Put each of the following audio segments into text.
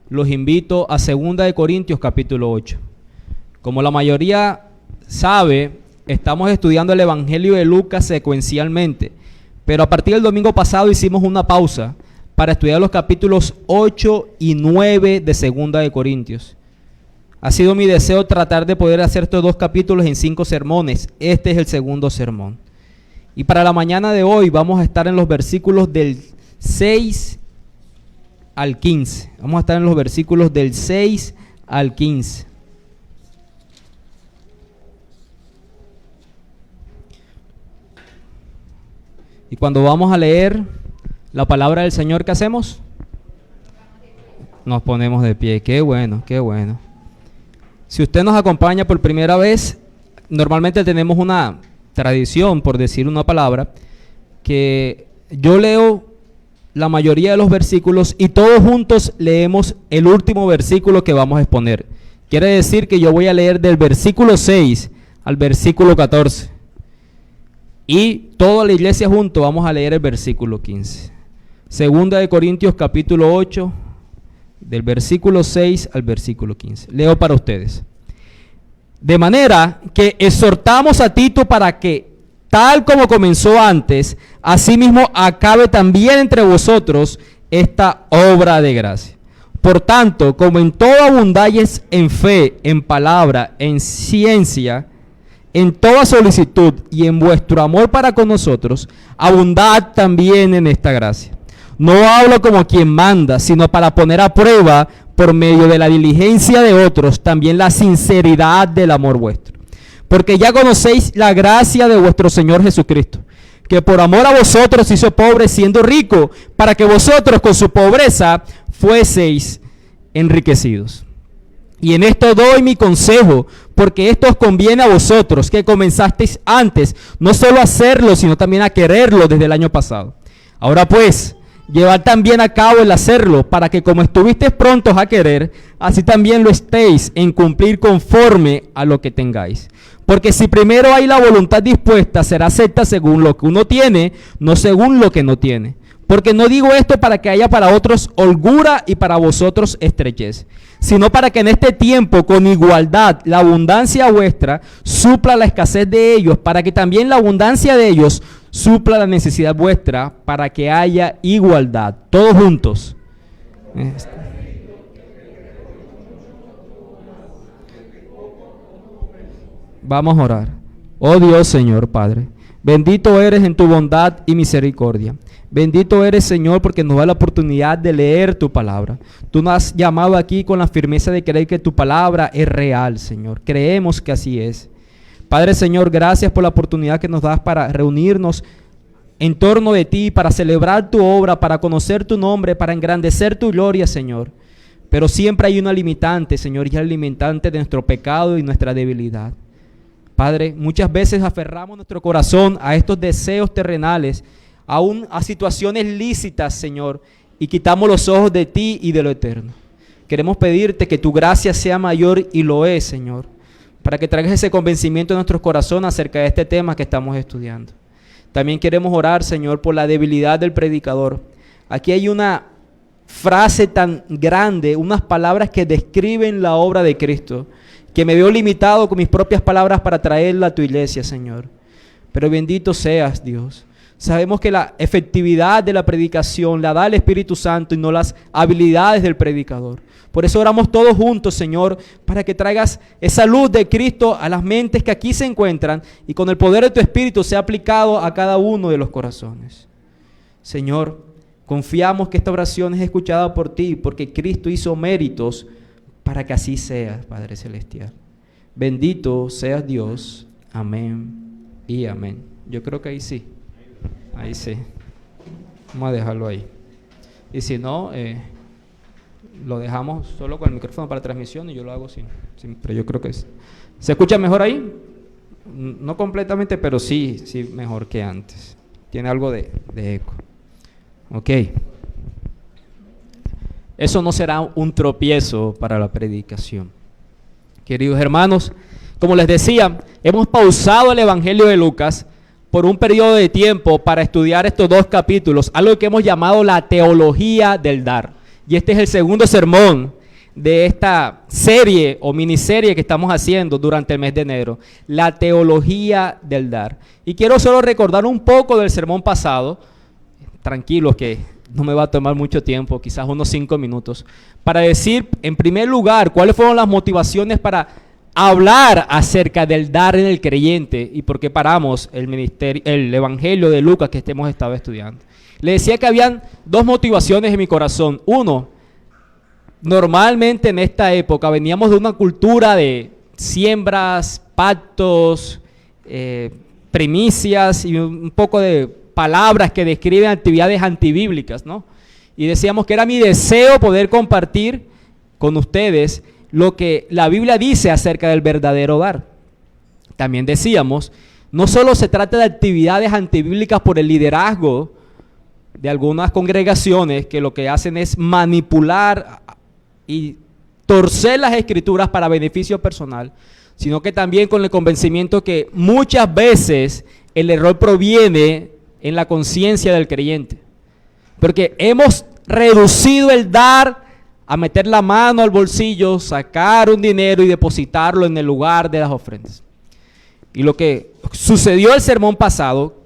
los invito a 2 de Corintios capítulo 8. Como la mayoría sabe, estamos estudiando el Evangelio de Lucas secuencialmente, pero a partir del domingo pasado hicimos una pausa para estudiar los capítulos 8 y 9 de 2 de Corintios. Ha sido mi deseo tratar de poder hacer estos 2 capítulos en 5 sermones. Este es el segundo sermón. Y para la mañana de hoy vamos a estar en los versículos del 6 al 15. Vamos a estar en los versículos del 6 al 15. Y cuando vamos a leer la palabra del Señor, ¿qué hacemos? Nos ponemos de pie. Qué bueno, qué bueno. Si usted nos acompaña por primera vez, normalmente tenemos una tradición, por decir una palabra, que yo leo la mayoría de los versículos y todos juntos leemos el último versículo que vamos a exponer. Quiere decir que yo voy a leer del versículo 6 al versículo 14. Y toda la iglesia junto vamos a leer el versículo 15. 2 de Corintios capítulo 8, del versículo 6 al versículo 15. Leo para ustedes. De manera que exhortamos a Tito para que, tal como comenzó antes, asimismo acabe también entre vosotros esta obra de gracia. Por tanto, como en todo abundáis en fe, en palabra, en ciencia, en toda solicitud y en vuestro amor para con nosotros, abundad también en esta gracia. No hablo como quien manda, sino para poner a prueba, por medio de la diligencia de otros, también la sinceridad del amor vuestro. Porque ya conocéis la gracia de vuestro Señor Jesucristo, que por amor a vosotros hizo pobre siendo rico, para que vosotros con su pobreza fueseis enriquecidos. Y en esto doy mi consejo, porque esto os conviene a vosotros, que comenzasteis antes, no solo a hacerlo, sino también a quererlo desde el año pasado. Ahora pues, llevad también a cabo el hacerlo, para que como estuvisteis prontos a querer, así también lo estéis en cumplir conforme a lo que tengáis. Porque si primero hay la voluntad dispuesta, será acepta según lo que uno tiene, no según lo que no tiene. Porque no digo esto para que haya para otros holgura y para vosotros estrechez, sino para que en este tiempo con igualdad la abundancia vuestra supla la escasez de ellos, para que también la abundancia de ellos supla la necesidad vuestra, para que haya igualdad. Todos juntos. Vamos a orar. Oh Dios, Señor Padre, bendito eres en tu bondad y misericordia. Bendito eres, Señor, porque nos da la oportunidad de leer tu palabra. Tú nos has llamado aquí con la firmeza de creer que tu palabra es real, Señor. Creemos que así es. Padre, Señor, gracias por la oportunidad que nos das para reunirnos en torno de ti, para celebrar tu obra, para conocer tu nombre, para engrandecer tu gloria, Señor. Pero siempre hay una limitante, Señor, y es la limitante de nuestro pecado y nuestra debilidad. Padre, muchas veces aferramos nuestro corazón a estos deseos terrenales, aún a situaciones lícitas, Señor, y quitamos los ojos de ti y de lo eterno. Queremos pedirte que tu gracia sea mayor, y lo es, Señor, para que traigas ese convencimiento en nuestros corazones acerca de este tema que estamos estudiando. También queremos orar, Señor, por la debilidad del predicador. Aquí hay una frase tan grande, unas palabras que describen la obra de Cristo, que me veo limitado con mis propias palabras para traerla a tu iglesia, Señor. Pero bendito seas, Dios. Sabemos que la efectividad de la predicación la da el Espíritu Santo y no las habilidades del predicador. Por eso oramos todos juntos, Señor, para que traigas esa luz de Cristo a las mentes que aquí se encuentran y con el poder de tu Espíritu sea aplicado a cada uno de los corazones. Señor, confiamos que esta oración es escuchada por ti, porque Cristo hizo méritos para que así sea, Padre Celestial. Bendito seas Dios. Amén y amén. Yo creo que ahí sí. Ahí sí. Vamos a dejarlo ahí. Y si no, lo dejamos solo con el micrófono para transmisión y yo lo hago sin pero yo creo que ¿se escucha mejor ahí? No completamente, pero sí mejor que antes. Tiene algo de eco. Ok. Eso no será un tropiezo para la predicación. Queridos hermanos, como les decía, hemos pausado el Evangelio de Lucas por un periodo de tiempo para estudiar estos 2 capítulos, algo que hemos llamado la teología del dar. Y este es el segundo sermón de esta serie o miniserie que estamos haciendo durante el mes de enero, la teología del dar. Y quiero solo recordar un poco del sermón pasado, tranquilos que no me va a tomar mucho tiempo, quizás unos 5 minutos, para decir en primer lugar cuáles fueron las motivaciones para hablar acerca del dar en el creyente y por qué paramos el evangelio de Lucas que hemos estado estudiando. Le decía que habían 2 motivaciones en mi corazón. Uno, normalmente en esta época veníamos de una cultura de siembras, pactos, primicias y un poco de palabras que describen actividades antibíblicas, ¿no? Y decíamos que era mi deseo poder compartir con ustedes lo que la Biblia dice acerca del verdadero dar. También decíamos, no solo se trata de actividades antibíblicas por el liderazgo de algunas congregaciones que lo que hacen es manipular y torcer las escrituras para beneficio personal, sino que también con el convencimiento que muchas veces el error proviene en la conciencia del creyente. Porque hemos reducido el dar a meter la mano al bolsillo, sacar un dinero y depositarlo en el lugar de las ofrendas. Y lo que sucedió el sermón pasado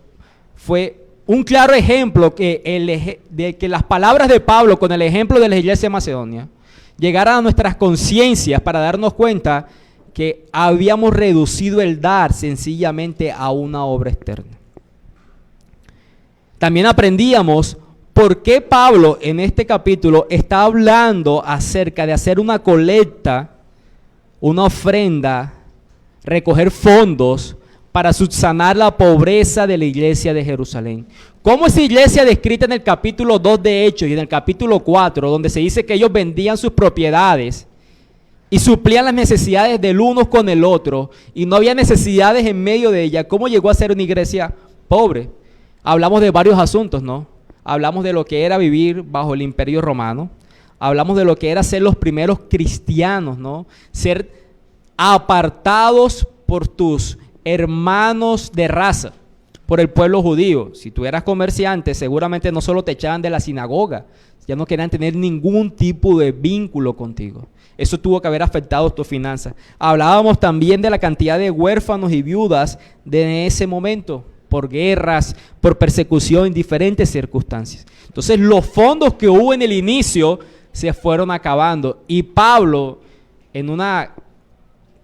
fue un claro ejemplo de que las palabras de Pablo con el ejemplo de la iglesia de Macedonia llegaran a nuestras conciencias para darnos cuenta que habíamos reducido el dar sencillamente a una obra externa. También aprendíamos por qué Pablo en este capítulo está hablando acerca de hacer una colecta, una ofrenda, recoger fondos para subsanar la pobreza de la iglesia de Jerusalén. ¿Cómo esa iglesia descrita en el capítulo 2 de Hechos y en el capítulo 4, donde se dice que ellos vendían sus propiedades y suplían las necesidades del uno con el otro y no había necesidades en medio de ella, cómo llegó a ser una iglesia pobre? Hablamos de varios asuntos, ¿no? Hablamos de lo que era vivir bajo el Imperio Romano, hablamos de lo que era ser los primeros cristianos, ¿no? Ser apartados por tus hermanos de raza, por el pueblo judío. Si tú eras comerciante, seguramente no solo te echaban de la sinagoga, ya no querían tener ningún tipo de vínculo contigo. Eso tuvo que haber afectado tus finanzas. Hablábamos también de la cantidad de huérfanos y viudas de ese momento, por guerras, por persecución en diferentes circunstancias. Entonces los fondos que hubo en el inicio se fueron acabando y Pablo, en una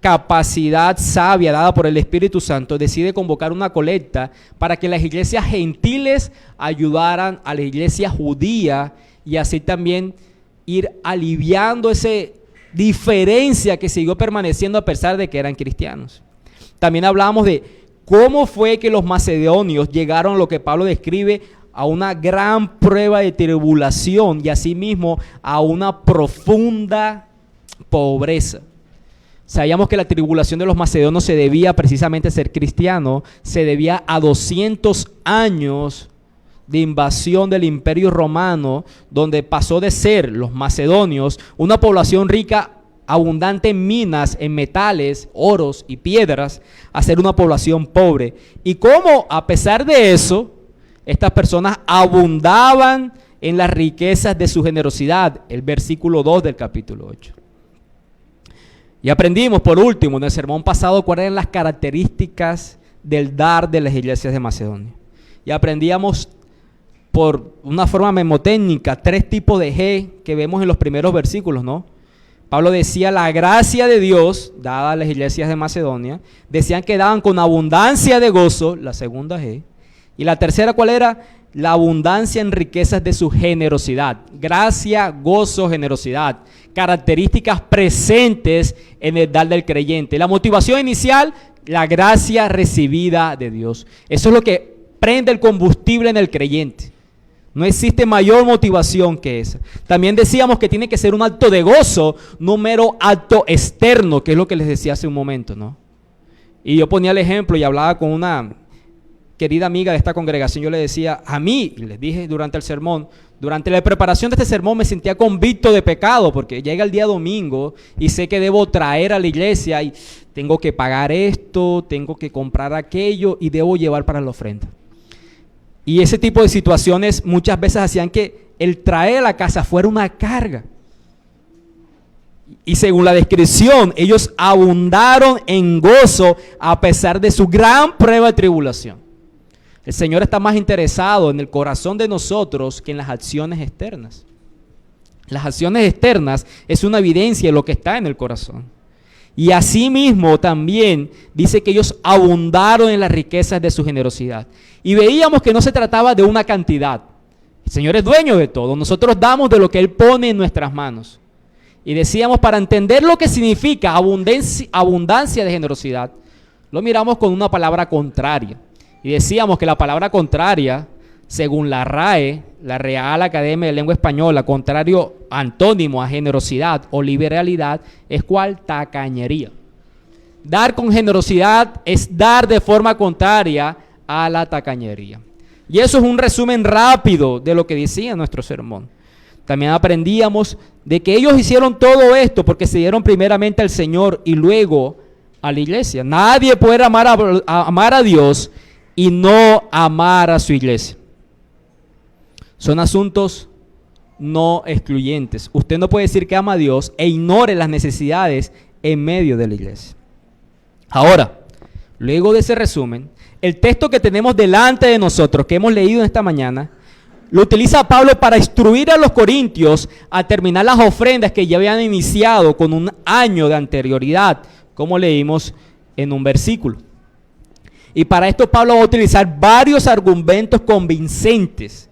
capacidad sabia dada por el Espíritu Santo, decide convocar una colecta para que las iglesias gentiles ayudaran a la iglesia judía y así también ir aliviando esa diferencia que siguió permaneciendo a pesar de que eran cristianos. También hablábamos de cómo fue que los macedonios llegaron a lo que Pablo describe a una gran prueba de tribulación y asimismo a una profunda pobreza. Sabíamos que la tribulación de los macedonios se debía precisamente a ser cristiano, se debía a 200 años de invasión del Imperio Romano, donde pasó de ser los macedonios una población rica, abundante en minas, en metales, oros y piedras, a ser una población pobre. Y cómo, a pesar de eso, estas personas abundaban en las riquezas de su generosidad, el versículo 2 del capítulo 8. Y aprendimos, por último, en el sermón pasado, cuáles eran las características del dar de las iglesias de Macedonia. Y aprendíamos por una forma memotécnica 3 tipos de G que vemos en los primeros versículos, ¿no? Pablo decía la gracia de Dios dada a las iglesias de Macedonia, decían que daban con abundancia de gozo, la segunda G, y la tercera, ¿cuál era? La abundancia en riquezas de su generosidad. Gracia, gozo, generosidad, características presentes en el dar del creyente. La motivación inicial, la gracia recibida de Dios. Eso es lo que prende el combustible en el creyente. No existe mayor motivación que esa. También decíamos que tiene que ser un acto de gozo, no un mero acto externo, que es lo que les decía hace un momento, ¿no? Y yo ponía el ejemplo y hablaba con una querida amiga de esta congregación. Yo le decía, a mí, y les dije durante el sermón, durante la preparación de este sermón me sentía convicto de pecado, porque llega el día domingo y sé que debo traer a la iglesia y tengo que pagar esto, tengo que comprar aquello y debo llevar para la ofrenda. Y ese tipo de situaciones muchas veces hacían que el traer a la casa fuera una carga. Y según la descripción, ellos abundaron en gozo a pesar de su gran prueba de tribulación. El Señor está más interesado en el corazón de nosotros que en las acciones externas. Las acciones externas es una evidencia de lo que está en el corazón. Y asimismo también dice que ellos abundaron en las riquezas de su generosidad. Y veíamos que no se trataba de una cantidad. El Señor es dueño de todo. Nosotros damos de lo que Él pone en nuestras manos. Y decíamos, para entender lo que significa abundancia de generosidad, lo miramos con una palabra contraria. Y decíamos que la palabra contraria, según la RAE, la Real Academia de Lengua Española, contrario antónimo a generosidad o liberalidad, es ¿cuál? Tacañería. Dar con generosidad es dar de forma contraria a la tacañería. Y eso es un resumen rápido de lo que decía nuestro sermón. También aprendíamos de que ellos hicieron todo esto porque se dieron primeramente al Señor y luego a la iglesia. Nadie puede amar a Dios y no amar a su iglesia. Son asuntos no excluyentes. Usted no puede decir que ama a Dios e ignore las necesidades en medio de la iglesia. Ahora, luego de ese resumen, el texto que tenemos delante de nosotros, que hemos leído en esta mañana, lo utiliza Pablo para instruir a los corintios a terminar las ofrendas que ya habían iniciado con un año de anterioridad, como leímos en un versículo. Y para esto Pablo va a utilizar varios argumentos convincentes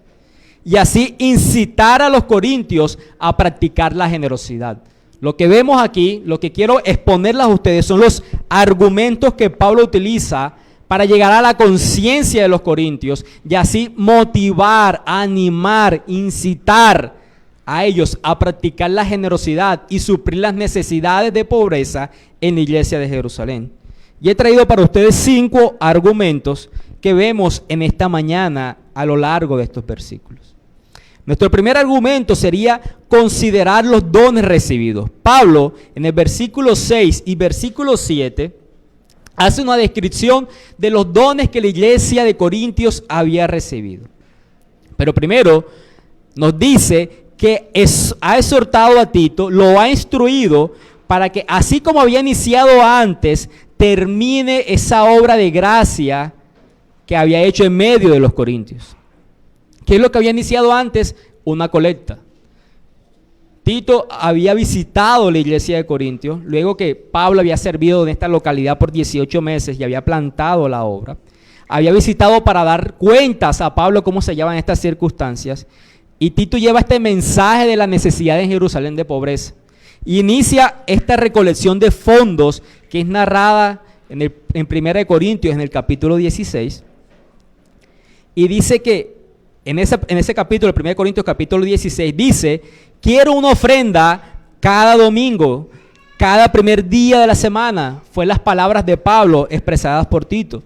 y así incitar a los corintios a practicar la generosidad. Lo que vemos aquí, lo que quiero exponerles a ustedes son los argumentos que Pablo utiliza para llegar a la conciencia de los corintios y así motivar, animar, incitar a ellos a practicar la generosidad y suplir las necesidades de pobreza en la iglesia de Jerusalén. Y he traído para ustedes 5 argumentos que vemos en esta mañana a lo largo de estos versículos. Nuestro primer argumento sería considerar los dones recibidos. Pablo, en el versículo 6 y versículo 7, hace una descripción de los dones que la iglesia de Corintios había recibido. Pero primero nos dice que ha exhortado a Tito, lo ha instruido para que así como había iniciado antes, termine esa obra de gracia que había hecho en medio de los corintios. ¿Qué es lo que había iniciado antes? Una colecta. Tito había visitado la iglesia de Corintios, luego que Pablo había servido en esta localidad por 18 meses y había plantado la obra. Había visitado para dar cuentas a Pablo cómo se llevan estas circunstancias. Y Tito lleva este mensaje de la necesidad en Jerusalén de pobreza. Y inicia esta recolección de fondos que es narrada en 1 Corintios, en el capítulo 16. Y dice que en ese capítulo, 1 Corintios capítulo 16, dice: quiero una ofrenda cada domingo, cada primer día de la semana. Fue las palabras de Pablo expresadas por Tito.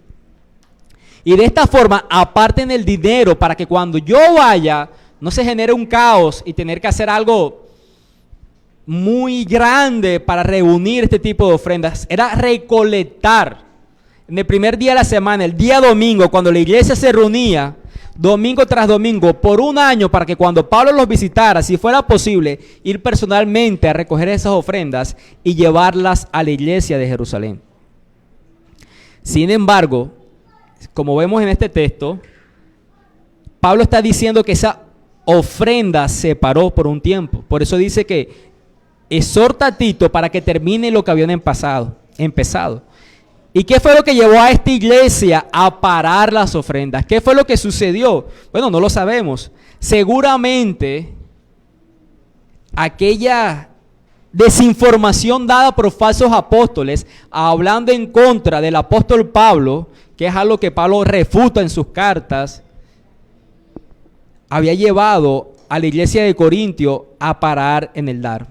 Y de esta forma aparten el dinero para que cuando yo vaya no se genere un caos y tener que hacer algo muy grande para reunir este tipo de ofrendas. Era recolectar en el primer día de la semana, el día domingo, cuando la iglesia se reunía, domingo tras domingo, por un año, para que cuando Pablo los visitara, si fuera posible, ir personalmente a recoger esas ofrendas y llevarlas a la iglesia de Jerusalén. Sin embargo, como vemos en este texto, Pablo está diciendo que esa ofrenda se paró por un tiempo. Por eso dice que exhorta a Tito para que termine lo que habían empezado. ¿Y qué fue lo que llevó a esta iglesia a parar las ofrendas? ¿Qué fue lo que sucedió? Bueno, no lo sabemos. Seguramente aquella desinformación dada por falsos apóstoles, hablando en contra del apóstol Pablo, que es algo que Pablo refuta en sus cartas, había llevado a la iglesia de Corintio a parar en el dar.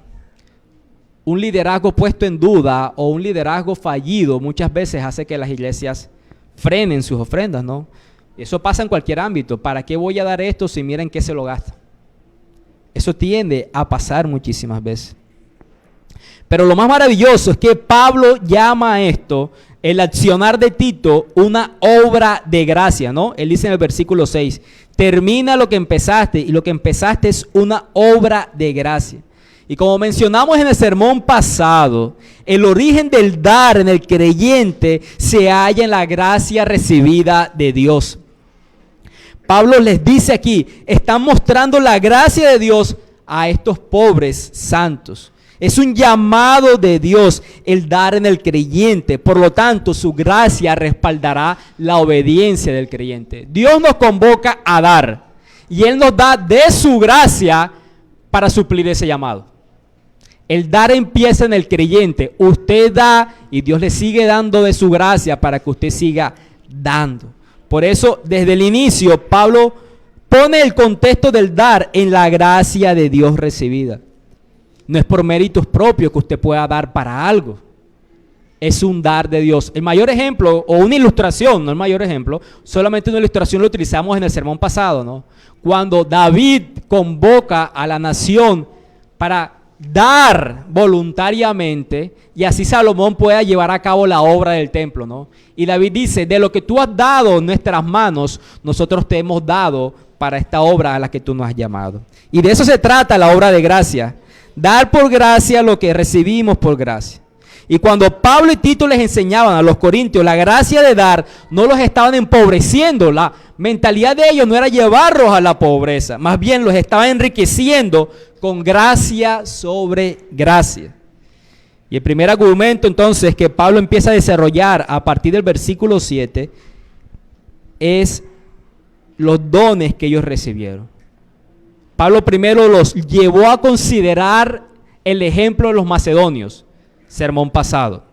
Un liderazgo puesto en duda o un liderazgo fallido muchas veces hace que las iglesias frenen sus ofrendas, ¿no? Eso pasa en cualquier ámbito. ¿Para qué voy a dar esto si miren qué se lo gasta? Eso tiende a pasar muchísimas veces. Pero lo más maravilloso es que Pablo llama a esto, el accionar de Tito, una obra de gracia, ¿no? Él dice en el versículo 6, termina lo que empezaste, y lo que empezaste es una obra de gracia. Y como mencionamos en el sermón pasado, el origen del dar en el creyente se halla en la gracia recibida de Dios. Pablo les dice aquí, están mostrando la gracia de Dios a estos pobres santos. Es un llamado de Dios el dar en el creyente. Por lo tanto, su gracia respaldará la obediencia del creyente. Dios nos convoca a dar y Él nos da de su gracia para suplir ese llamado. El dar empieza en el creyente. Usted da y Dios le sigue dando de su gracia para que usted siga dando. Por eso, desde el inicio, Pablo pone el contexto del dar en la gracia de Dios recibida. No es por méritos propios que usted pueda dar para algo. Es un dar de Dios. El mayor ejemplo, o una ilustración, no el mayor ejemplo, solamente una ilustración lo utilizamos en el sermón pasado, ¿no? Cuando David convoca a la nación para dar voluntariamente y así Salomón pueda llevar a cabo la obra del templo, ¿no? Y David dice, de lo que tú has dado en nuestras manos, nosotros te hemos dado para esta obra a la que tú nos has llamado. Y de eso se trata la obra de gracia. Dar por gracia lo que recibimos por gracia. Y cuando Pablo y Tito les enseñaban a los corintios la gracia de dar, no los estaban empobreciendo. La mentalidad de ellos no era llevarlos a la pobreza, más bien los estaba enriqueciendo con gracia sobre gracia. Y el primer argumento entonces que Pablo empieza a desarrollar a partir del versículo 7 es los dones que ellos recibieron. Pablo primero los llevó a considerar el ejemplo de los macedonios, sermón pasado.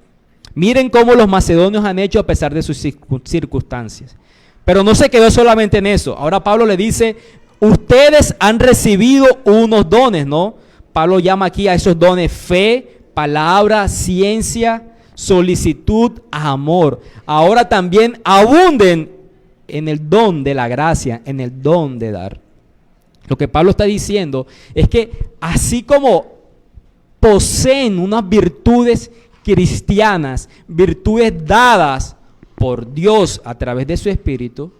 Miren cómo los macedonios han hecho a pesar de sus circunstancias. Pero no se quedó solamente en eso. Ahora Pablo le dice, ustedes han recibido unos dones, ¿no? Pablo llama aquí a esos dones fe, palabra, ciencia, solicitud, amor. Ahora también abunden en el don de la gracia, en el don de dar. Lo que Pablo está diciendo es que así como poseen unas virtudes cristianas, virtudes dadas por Dios a través de su Espíritu,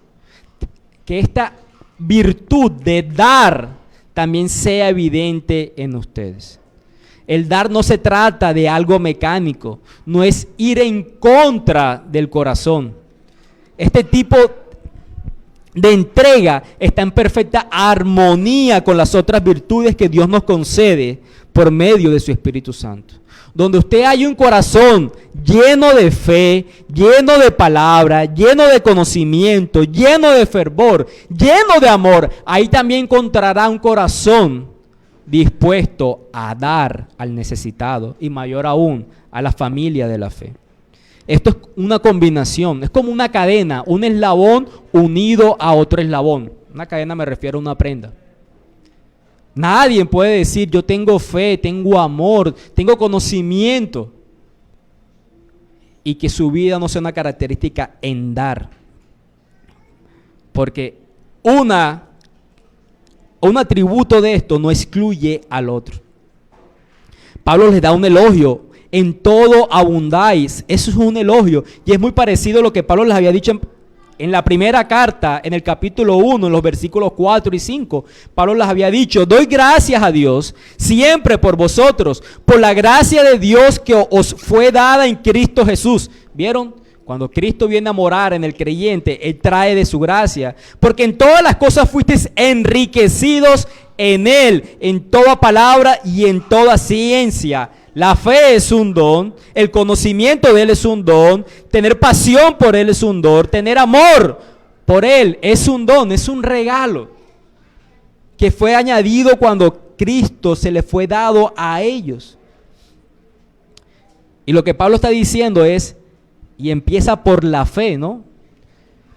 que esta virtud de dar también sea evidente en ustedes. El dar no se trata de algo mecánico, no es ir en contra del corazón. Este tipo de entrega está en perfecta armonía con las otras virtudes que Dios nos concede por medio de su Espíritu Santo. Donde usted hay un corazón lleno de fe, lleno de palabra, lleno de conocimiento, lleno de fervor, lleno de amor, ahí también encontrará un corazón dispuesto a dar al necesitado y mayor aún a la familia de la fe. Esto es una combinación, es como una cadena, un eslabón unido a otro eslabón. Una cadena me refiero a una prenda. Nadie puede decir yo tengo fe, tengo amor, tengo conocimiento y que su vida no sea una característica en dar. Porque un atributo de esto no excluye al otro. Pablo les da un elogio. En todo abundáis. Eso es un elogio. Y es muy parecido a lo que Pablo les había dicho en la primera carta, en el capítulo 1, en los versículos 4 y 5. Pablo les había dicho, doy gracias a Dios siempre por vosotros, por la gracia de Dios que os fue dada en Cristo Jesús. ¿Vieron? Cuando Cristo viene a morar en el creyente, Él trae de su gracia. Porque en todas las cosas fuisteis enriquecidos en Él, en toda palabra y en toda ciencia. La fe es un don, el conocimiento de Él es un don, tener pasión por Él es un don, tener amor por Él es un don, es un regalo que fue añadido cuando Cristo se le fue dado a ellos. Y lo que Pablo está diciendo es, y empieza por la fe, ¿no?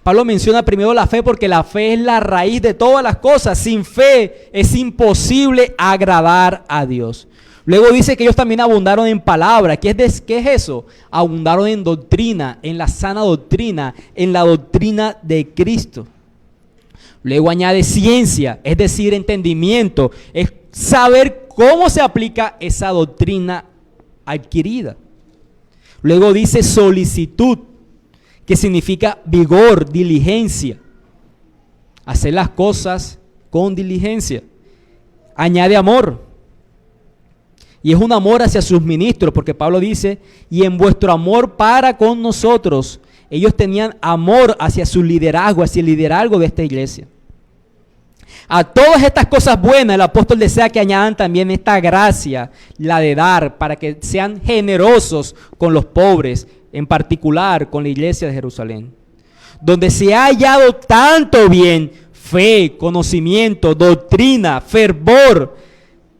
Pablo menciona primero la fe porque la fe es la raíz de todas las cosas. Sin fe es imposible agradar a Dios. Luego dice que ellos también abundaron en palabra. ¿Qué es eso? Abundaron en doctrina, en la sana doctrina, en la doctrina de Cristo. Luego añade ciencia, es decir, entendimiento. Es saber cómo se aplica esa doctrina adquirida. Luego dice solicitud, que significa vigor, diligencia. Hacer las cosas con diligencia. Añade amor. Y es un amor hacia sus ministros, porque Pablo dice, y en vuestro amor para con nosotros, ellos tenían amor hacia su liderazgo, hacia el liderazgo de esta iglesia. A todas estas cosas buenas, el apóstol desea que añadan también esta gracia, la de dar, para que sean generosos con los pobres, en particular con la iglesia de Jerusalén, donde se ha hallado tanto bien, fe, conocimiento, doctrina, fervor,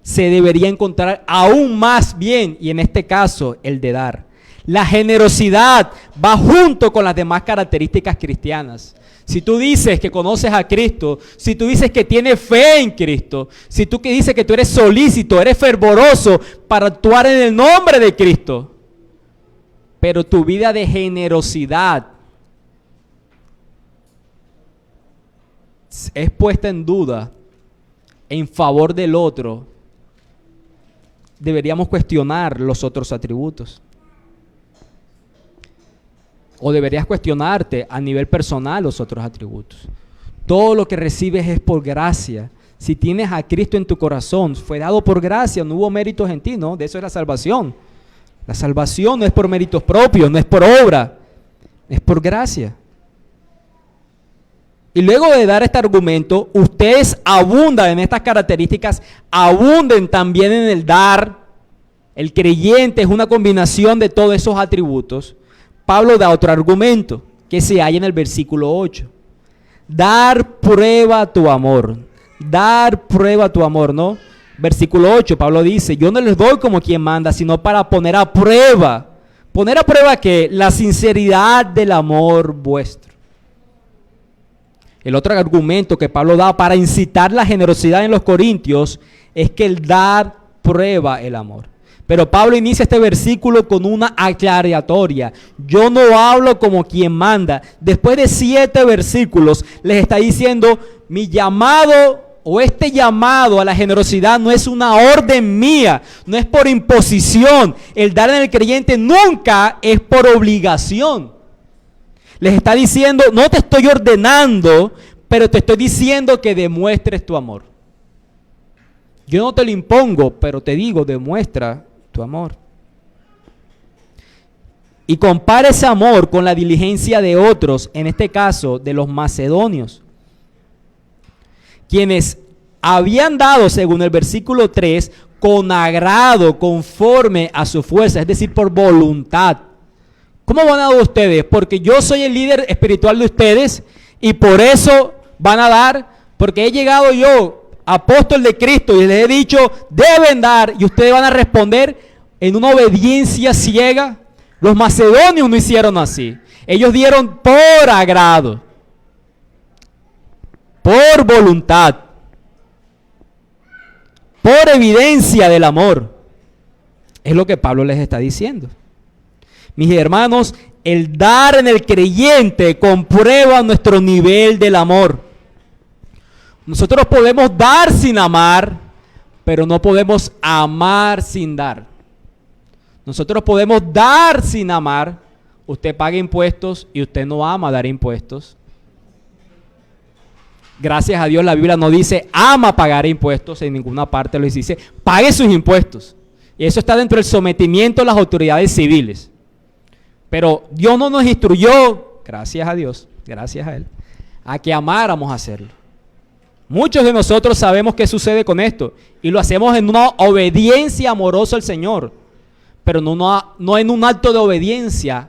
se debería encontrar aún más bien, y en este caso, el de dar. La generosidad va junto con las demás características cristianas. Si tú dices que conoces a Cristo, si tú dices que tienes fe en Cristo, si tú que dices que tú eres solícito, eres fervoroso para actuar en el nombre de Cristo, pero tu vida de generosidad es puesta en duda en favor del otro, deberíamos cuestionar los otros atributos. O deberías cuestionarte a nivel personal los otros atributos. Todo lo que recibes es por gracia. Si tienes a Cristo en tu corazón, fue dado por gracia, no hubo méritos en ti, ¿no? De eso es la salvación. La salvación no es por méritos propios, no es por obra, es por gracia. Y luego de dar este argumento, ustedes abundan en estas características, abunden también en el dar. El creyente es una combinación de todos esos atributos. Pablo da otro argumento que se halla en el versículo 8. Dar prueba a tu amor. Dar prueba a tu amor, ¿no? Versículo 8, Pablo dice, yo no les doy como quien manda, sino para poner a prueba. ¿Poner a prueba qué? La sinceridad del amor vuestro. El otro argumento que Pablo da para incitar la generosidad en los corintios es que el dar prueba el amor. Pero Pablo inicia este versículo con una aclaratoria. Yo no hablo como quien manda. Después de 7 versículos les está diciendo, mi llamado o este llamado a la generosidad no es una orden mía, no es por imposición. El dar en el creyente nunca es por obligación. Les está diciendo, no te estoy ordenando, pero te estoy diciendo que demuestres tu amor. Yo no te lo impongo, pero te digo, demuestra tu amor. Y compara ese amor con la diligencia de otros, en este caso de los macedonios, quienes habían dado, según el versículo 3, con agrado, conforme a su fuerza, es decir, por voluntad. ¿Cómo van a dar ustedes? Porque yo soy el líder espiritual de ustedes y por eso van a dar, porque he llegado yo, apóstol de Cristo, y les he dicho, deben dar, y ustedes van a responder en una obediencia ciega. Los macedonios no hicieron así. Ellos dieron por agrado, por voluntad, por evidencia del amor. Es lo que Pablo les está diciendo. Mis hermanos, el dar en el creyente comprueba nuestro nivel del amor. Nosotros podemos dar sin amar, pero no podemos amar sin dar. Nosotros podemos dar sin amar. Usted paga impuestos y usted no ama dar impuestos. Gracias a Dios la Biblia no dice ama pagar impuestos, en ninguna parte lo dice, pague sus impuestos. Y eso está dentro del sometimiento a las autoridades civiles. Pero Dios no nos instruyó, gracias a Dios, gracias a Él, a que amáramos hacerlo. Muchos de nosotros sabemos qué sucede con esto y lo hacemos en una obediencia amorosa al Señor, pero no en un acto de obediencia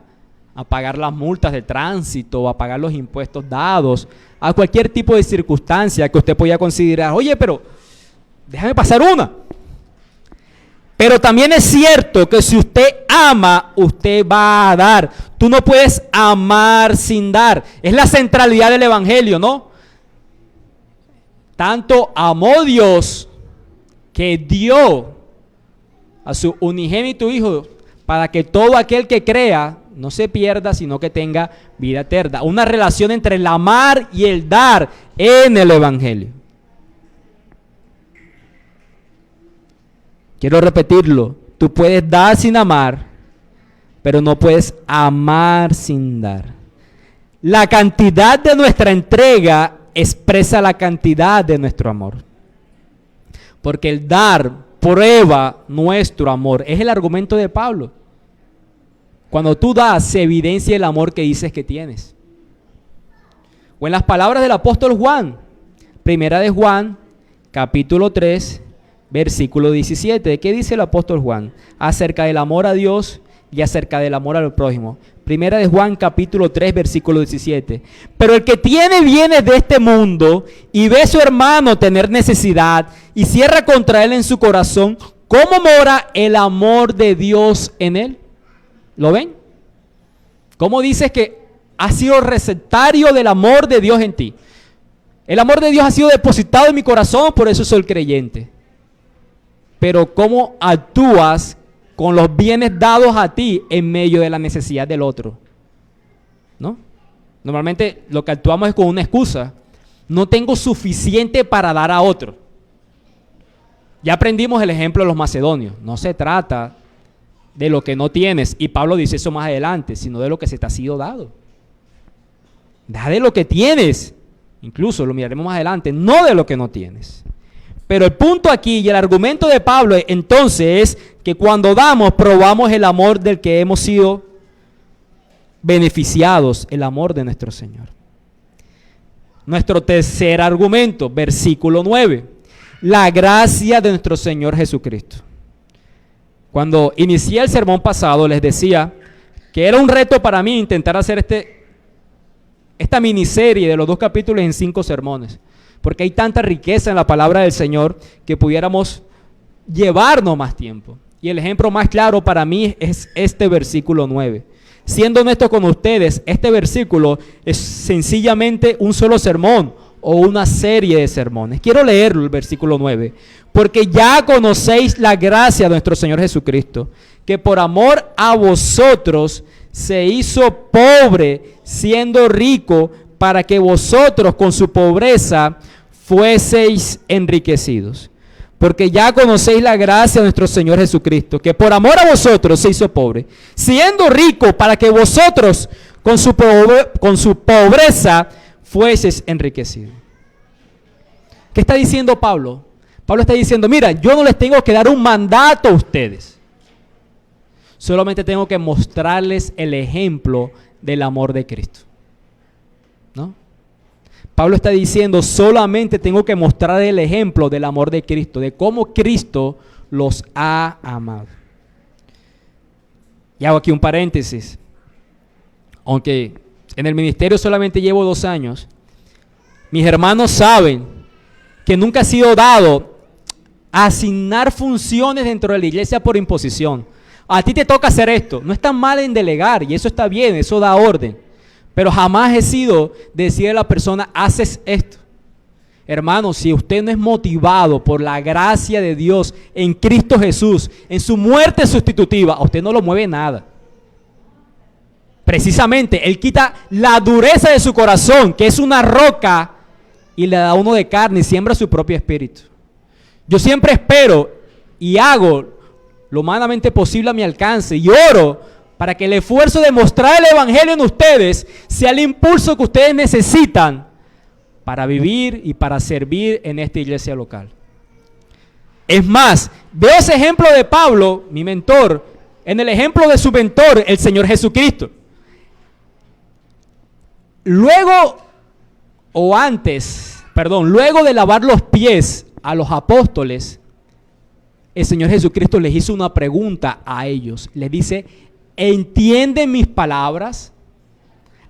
a pagar las multas de tránsito o a pagar los impuestos dados, a cualquier tipo de circunstancia que usted podía considerar, oye, pero déjame pasar una. Pero también es cierto que si usted ama, usted va a dar. Tú no puedes amar sin dar. Es la centralidad del evangelio, ¿no? Tanto amó Dios que dio a su unigénito Hijo para que todo aquel que crea no se pierda, sino que tenga vida eterna. Una relación entre el amar y el dar en el evangelio. Quiero repetirlo, tú puedes dar sin amar, pero no puedes amar sin dar. La cantidad de nuestra entrega expresa la cantidad de nuestro amor. Porque el dar prueba nuestro amor. Es el argumento de Pablo. Cuando tú das, se evidencia el amor que dices que tienes. O en las palabras del apóstol Juan, primera de Juan, capítulo 3, versículo 17. ¿Qué dice el apóstol Juan? Acerca del amor a Dios y acerca del amor al prójimo. Primera de Juan, capítulo 3, versículo 17. Pero el que tiene bienes de este mundo y ve a su hermano tener necesidad y cierra contra él en su corazón, ¿cómo mora el amor de Dios en él? ¿Lo ven? ¿Cómo dices que has sido receptario del amor de Dios en ti? El amor de Dios ha sido depositado en mi corazón, por eso soy creyente. Pero ¿cómo actúas con los bienes dados a ti en medio de la necesidad del otro? ¿No? Normalmente lo que actuamos es con una excusa. No tengo suficiente para dar a otro. Ya aprendimos el ejemplo de los macedonios. No se trata de lo que no tienes, y Pablo dice eso más adelante, sino de lo que se te ha sido dado. Da de lo que tienes, incluso lo miraremos más adelante, no de lo que no tienes. Pero el punto aquí y el argumento de Pablo entonces es que cuando damos, probamos el amor del que hemos sido beneficiados, el amor de nuestro Señor. Nuestro tercer argumento, versículo 9, la gracia de nuestro Señor Jesucristo. Cuando inicié el sermón pasado les decía que era un reto para mí intentar hacer esta miniserie de los 2 capítulos en 5 sermones, porque hay tanta riqueza en la palabra del Señor que pudiéramos llevarnos más tiempo. Y el ejemplo más claro para mí es este versículo 9. Siendo honesto con ustedes, este versículo es sencillamente un solo sermón o una serie de sermones. Quiero leerlo, el versículo 9. Porque ya conocéis la gracia de nuestro Señor Jesucristo, que por amor a vosotros se hizo pobre, siendo rico, para que vosotros con su pobreza fueseis enriquecidos. Porque ya conocéis la gracia de nuestro Señor Jesucristo, que por amor a vosotros se hizo pobre, siendo rico, para que vosotros con su pobreza fueseis enriquecidos. ¿Qué está diciendo Pablo? Pablo está diciendo, mira, yo no les tengo que dar un mandato a ustedes. Solamente tengo que mostrarles el ejemplo del amor de Cristo. ¿No? Pablo está diciendo, solamente tengo que mostrar el ejemplo del amor de Cristo, de cómo Cristo los ha amado. Y hago aquí un paréntesis. Aunque en el ministerio solamente llevo 2 años, mis hermanos saben que nunca ha sido dado a asignar funciones dentro de la iglesia por imposición. A ti te toca hacer esto. No está mal en delegar, y eso está bien, eso da orden. Pero jamás he sido decirle a la persona, haces esto. Hermano, si usted no es motivado por la gracia de Dios en Cristo Jesús, en su muerte sustitutiva, a usted no lo mueve nada. Precisamente, Él quita la dureza de su corazón, que es una roca, y le da uno de carne y siembra su propio espíritu. Yo siempre espero y hago lo humanamente posible a mi alcance y oro para que el esfuerzo de mostrar el evangelio en ustedes sea el impulso que ustedes necesitan para vivir y para servir en esta iglesia local. Es más, veo ese ejemplo de Pablo, mi mentor, en el ejemplo de su mentor, el Señor Jesucristo. Luego de lavar los pies a los apóstoles, el Señor Jesucristo les hizo una pregunta a ellos. Les dice, ¿entienden mis palabras?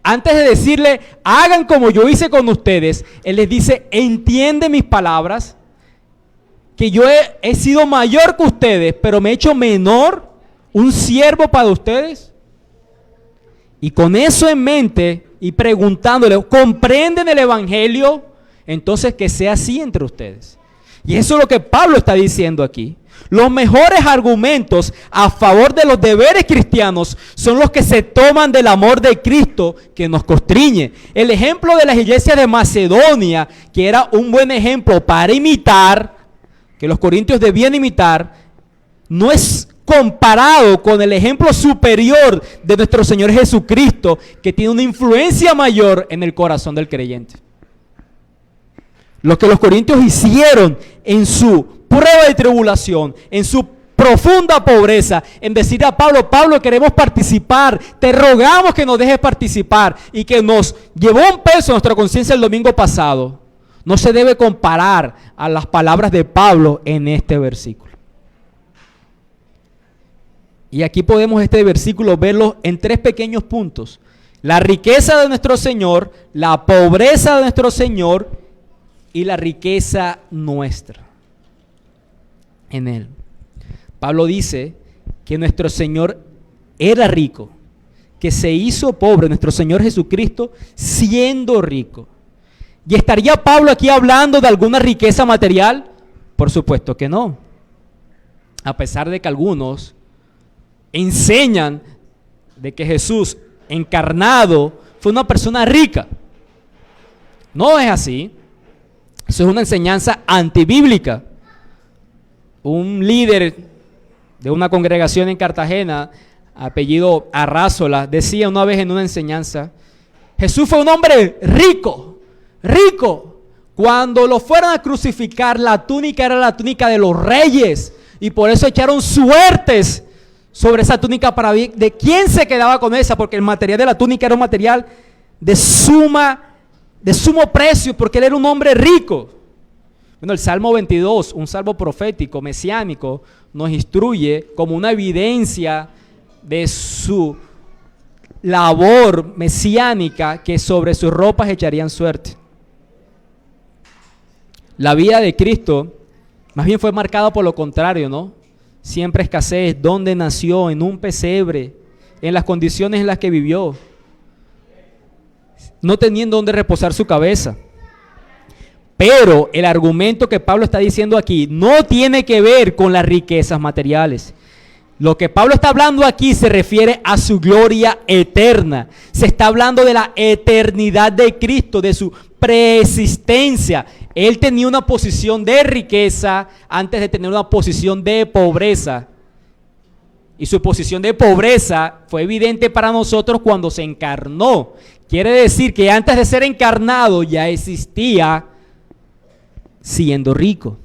Antes de decirle, hagan como yo hice con ustedes, Él les dice, ¿entienden mis palabras? Que yo he sido mayor que ustedes, pero me he hecho menor, un siervo para ustedes. Y con eso en mente, y preguntándole, ¿comprenden el evangelio? Entonces que sea así entre ustedes. Y eso es lo que Pablo está diciendo aquí. Los mejores argumentos a favor de los deberes cristianos son los que se toman del amor de Cristo que nos constriñe. El ejemplo de las iglesias de Macedonia, que era un buen ejemplo para imitar, que los corintios debían imitar, no es comparado con el ejemplo superior de nuestro Señor Jesucristo, que tiene una influencia mayor en el corazón del creyente. Lo que los corintios hicieron en su prueba y tribulación, en su profunda pobreza, en decir a Pablo, Pablo, queremos participar, te rogamos que nos dejes participar, y que nos llevó un peso a nuestra conciencia el domingo pasado, no se debe comparar a las palabras de Pablo en este versículo. Y aquí podemos este versículo verlo en 3 pequeños puntos: la riqueza de nuestro Señor, la pobreza de nuestro Señor y la riqueza nuestra en Él. Pablo dice que nuestro Señor era rico, que se hizo pobre, nuestro Señor Jesucristo siendo rico. ¿Y estaría Pablo aquí hablando de alguna riqueza material? Por supuesto que no. A pesar de que algunos enseñan de que Jesús encarnado fue una persona rica. No es así. Eso es una enseñanza antibíblica. Un líder de una congregación en Cartagena, apellido Arrázola, decía una vez en una enseñanza: Jesús fue un hombre rico, rico. Cuando lo fueron a crucificar, la túnica era la túnica de los reyes, y por eso echaron suertes sobre esa túnica para ver de quién se quedaba con esa, porque el material de la túnica era un material de sumo precio, porque él era un hombre rico. Bueno, el Salmo 22, un salmo profético, mesiánico, nos instruye como una evidencia de su labor mesiánica, que sobre sus ropas echarían suerte. La vida de Cristo más bien fue marcada por lo contrario, ¿no? Siempre escasez, donde nació, en un pesebre, en las condiciones en las que vivió, no teniendo donde reposar su cabeza. Pero el argumento que Pablo está diciendo aquí no tiene que ver con las riquezas materiales. Lo que Pablo está hablando aquí se refiere a su gloria eterna. Se está hablando de la eternidad de Cristo, de su preexistencia. Él tenía una posición de riqueza antes de tener una posición de pobreza. Y su posición de pobreza fue evidente para nosotros cuando se encarnó. Quiere decir que antes de ser encarnado ya existía siendo rico.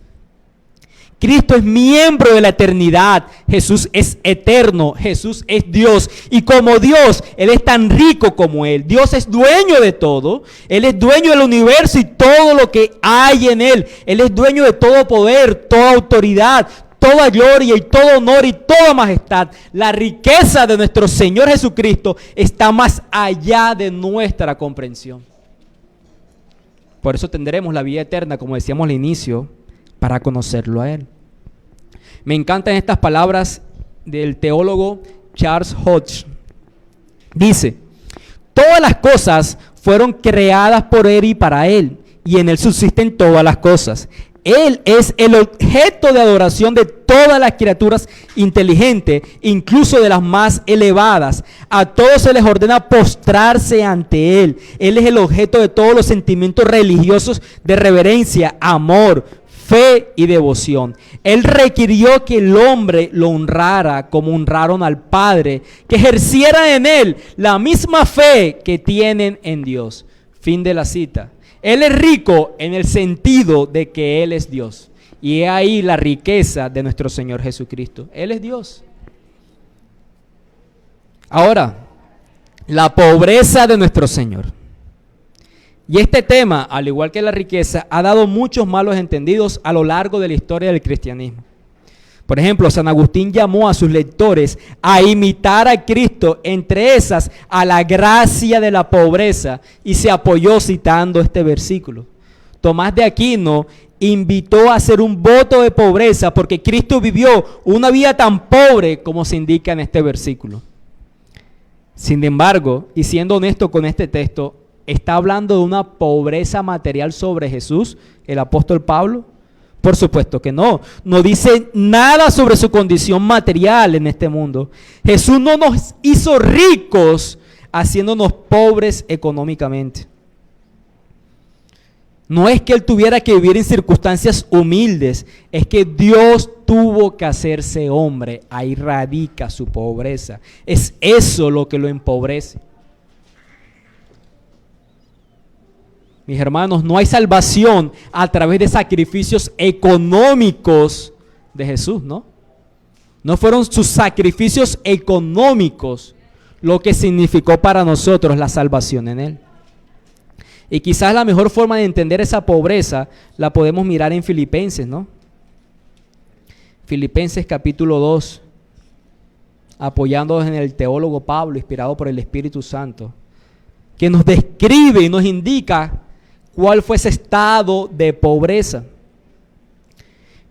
Cristo es miembro de la eternidad. Jesús es eterno. Jesús es Dios. Y como Dios, Él es tan rico como Él. Dios es dueño de todo. Él es dueño del universo y todo lo que hay en Él. Él es dueño de todo poder, toda autoridad, toda gloria y todo honor y toda majestad. La riqueza de nuestro Señor Jesucristo está más allá de nuestra comprensión. Por eso tendremos la vida eterna, como decíamos al inicio, para conocerlo a Él. Me encantan estas palabras del teólogo Charles Hodge. Dice: todas las cosas fueron creadas por Él y para Él, y en Él subsisten todas las cosas. Él es el objeto de adoración de todas las criaturas inteligentes, incluso de las más elevadas. A todos se les ordena postrarse ante Él. Él es el objeto de todos los sentimientos religiosos de reverencia, amor, fe y devoción. Él requirió que el hombre lo honrara como honraron al Padre, que ejerciera en Él la misma fe que tienen en Dios. Fin de la cita. Él es rico en el sentido de que Él es Dios. Y he ahí la riqueza de nuestro Señor Jesucristo. Él es Dios. Ahora, la pobreza de nuestro Señor. Y este tema, al igual que la riqueza, ha dado muchos malos entendidos a lo largo de la historia del cristianismo. Por ejemplo, San Agustín llamó a sus lectores a imitar a Cristo, entre esas a la gracia de la pobreza, y se apoyó citando este versículo. Tomás de Aquino invitó a hacer un voto de pobreza porque Cristo vivió una vida tan pobre como se indica en este versículo. Sin embargo, y siendo honesto con este texto, ¿está hablando de una pobreza material sobre Jesús, el apóstol Pablo? Por supuesto que no. No dice nada sobre su condición material en este mundo. Jesús no nos hizo ricos haciéndonos pobres económicamente. No es que Él tuviera que vivir en circunstancias humildes, es que Dios tuvo que hacerse hombre. Ahí radica su pobreza. Es eso lo que lo empobrece. Mis hermanos, no hay salvación a través de sacrificios económicos de Jesús, ¿no? No fueron sus sacrificios económicos lo que significó para nosotros la salvación en Él. Y quizás la mejor forma de entender esa pobreza la podemos mirar en Filipenses, ¿no? Filipenses capítulo 2, apoyándonos en el teólogo Pablo, inspirado por el Espíritu Santo, que nos describe y nos indica cuál fue ese estado de pobreza.